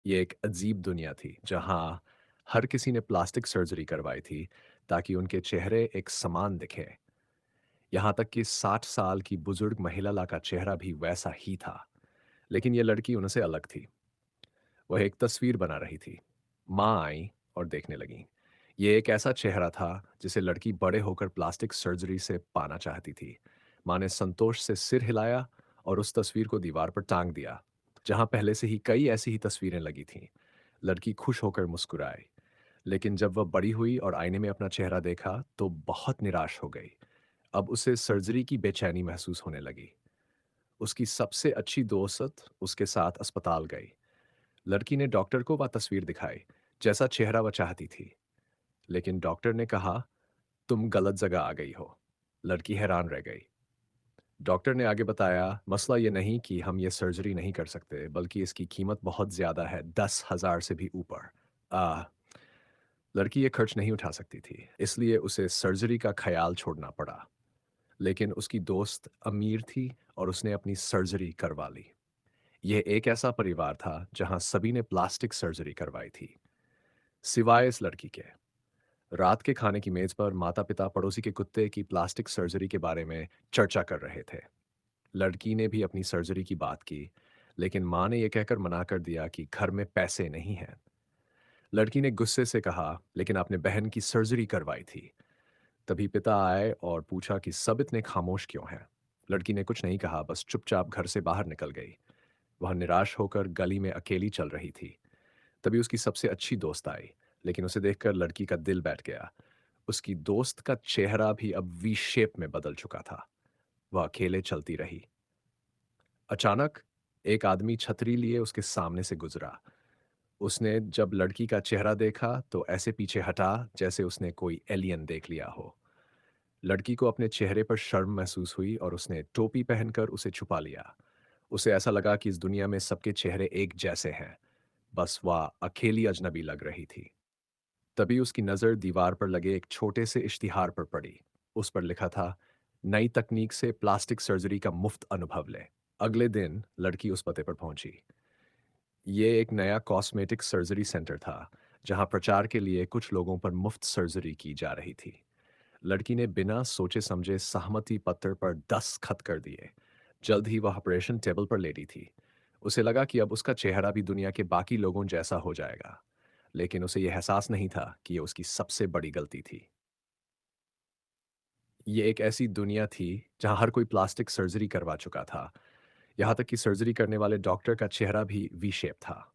ये एक अजीब दुनिया थी जहाँ हर किसी ने प्लास्टिक सर्जरी करवाई थी ताकि उनके चेहरे एक समान दिखे। यहाँ तक कि 60 साल की बुजुर्ग महिला का चेहरा भी वैसा ही था। लेकिन ये लड़की उनसे अलग थी। वह एक तस्वीर बना रही थी। माँ आई और देखने लगी। ये एक ऐसा चेहरा था जिसे लड़की बड़े होकर प्लास्टिक सर्जरी से पाना चाहती थी। माँ ने संतोष से सिर हिलाया और उस तस्वीर को दीवार पर टांग दिया, जहाँ पहले से ही कई ऐसी ही तस्वीरें लगी थीं। लड़की खुश होकर मुस्कुराई, लेकिन जब वह बड़ी हुई और आईने में अपना चेहरा देखा तो बहुत निराश हो गई। अब उसे सर्जरी की बेचैनी महसूस होने लगी। उसकी सबसे अच्छी दोस्त उसके साथ अस्पताल गई। लड़की ने डॉक्टर को वह तस्वीर दिखाई, जैसा चेहरा वह चाहती थी। लेकिन डॉक्टर ने कहा, तुम गलत जगह आ गई हो। लड़की हैरान रह गई। डॉक्टर ने आगे बताया, मसला ये नहीं कि हम ये सर्जरी नहीं कर सकते, बल्कि इसकी कीमत बहुत ज्यादा है, 10,000 से भी ऊपर। आ, लड़की ये खर्च नहीं उठा सकती थी, इसलिए उसे सर्जरी का ख्याल छोड़ना पड़ा। लेकिन उसकी दोस्त अमीर थी और उसने अपनी सर्जरी करवा ली। यह एक ऐसा परिवार था जहां सभी ने प्लास्टिक सर्जरी करवाई थी, सिवाय इस लड़की के। रात के खाने की मेज पर माता-पिता पड़ोसी के कुत्ते की प्लास्टिक सर्जरी के बारे में चर्चा कर रहे थे। लड़की ने भी अपनी सर्जरी की बात की, लेकिन माँ ने यह कहकर मना कर दिया कि घर में पैसे नहीं हैं। लड़की ने गुस्से से कहा, लेकिन आपने बहन की सर्जरी करवाई थी। तभी पिता आए और पूछा कि सब इतने खामोश क्यों हैं। लड़की ने कुछ नहीं कहा, बस चुपचाप घर से बाहर निकल गई। वह निराश होकर गली में अकेली चल रही थी। तभी उसकी सबसे अच्छी दोस्त आई, लेकिन उसे देखकर लड़की का दिल बैठ गया। उसकी दोस्त का चेहरा भी अब वी शेप में बदल चुका था। वह अकेले चलती रही। अचानक एक आदमी छतरी लिए उसके सामने से गुजरा। उसने जब लड़की का चेहरा देखा तो ऐसे पीछे हटा जैसे उसने कोई एलियन देख लिया हो। लड़की को अपने चेहरे पर शर्म महसूस हुई और उसने टोपी पहनकर उसे छुपा लिया। उसे ऐसा लगा कि इस दुनिया में सबके चेहरे एक जैसे हैं, बस वह अकेली अजनबी लग रही थी। तभी उसकी नज़र दीवार पर लगे एक छोटे से इश्तिहार पर पड़ी। उस पर लिखा था, नई तकनीक से प्लास्टिक सर्जरी का मुफ्त अनुभव लें। अगले दिन लड़की उस पते पर पहुंची। ये एक नया कॉस्मेटिक सर्जरी सेंटर था, जहां प्रचार के लिए कुछ लोगों पर मुफ्त सर्जरी की जा रही थी। लड़की ने बिना सोचे समझे सहमति पत्र पर 10 खत कर दिए। जल्द ही वह ऑपरेशन टेबल पर लेटी थी। उसे लगा कि अब उसका चेहरा भी दुनिया के बाकी लोगों जैसा हो जाएगा। लेकिन उसे यह एहसास नहीं था कि यह उसकी सबसे बड़ी गलती थी। ये एक ऐसी दुनिया थी जहां हर कोई प्लास्टिक सर्जरी करवा चुका था। यहाँ तक कि सर्जरी करने वाले डॉक्टर का चेहरा भी वी शेप था।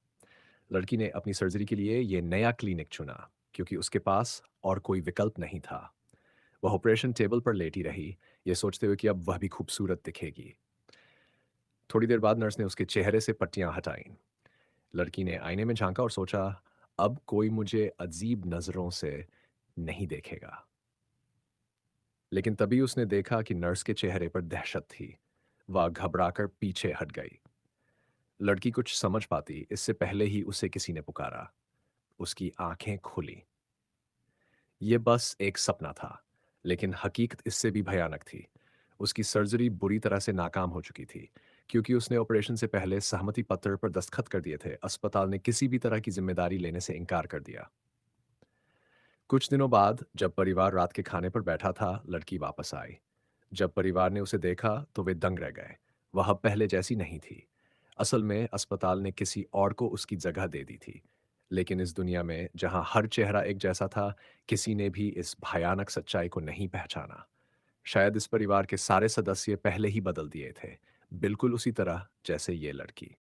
लड़की ने अपनी सर्जरी के लिए ये नया क्लिनिक चुना, क्योंकि उसके पास और कोई विकल्प नहीं था। वह ऑपरेशन टेबल पर लेटी रही, ये सोचते हुए कि अब वह भी खूबसूरत दिखेगी। थोड़ी देर बाद नर्स ने उसके चेहरे से पट्टियां हटाईं। लड़की ने आईने में झांका और सोचा, अब कोई मुझे अजीब नजरों से नहीं देखेगा। लेकिन तभी उसने देखा कि नर्स के चेहरे पर दहशत थी। वह घबराकर पीछे हट गई। लड़की कुछ समझ पाती इससे पहले ही उसे किसी ने पुकारा। उसकी आंखें खुली। ये बस एक सपना था, लेकिन हकीकत इससे भी भयानक थी। उसकी सर्जरी बुरी तरह से नाकाम हो चुकी थी, क्योंकि उसने ऑपरेशन से पहले सहमति पत्र पर दस्तखत कर दिए थे। अस्पताल ने किसी भी तरह की जिम्मेदारी लेने से इनकार कर दिया। कुछ दिनों बाद जब परिवार रात के खाने पर बैठा था, लड़की वापस आई। जब परिवार ने उसे देखा तो वे दंग रह गए। वह अब पहले जैसी नहीं थी। असल में अस्पताल ने किसी और को उसकी जगह दे दी थी। लेकिन इस दुनिया में जहां हर चेहरा एक जैसा था, किसी ने भी इस भयानक सच्चाई को नहीं पहचाना। शायद इस परिवार के सारे सदस्य पहले ही बदल दिए थे, बिल्कुल उसी तरह जैसे ये लड़की।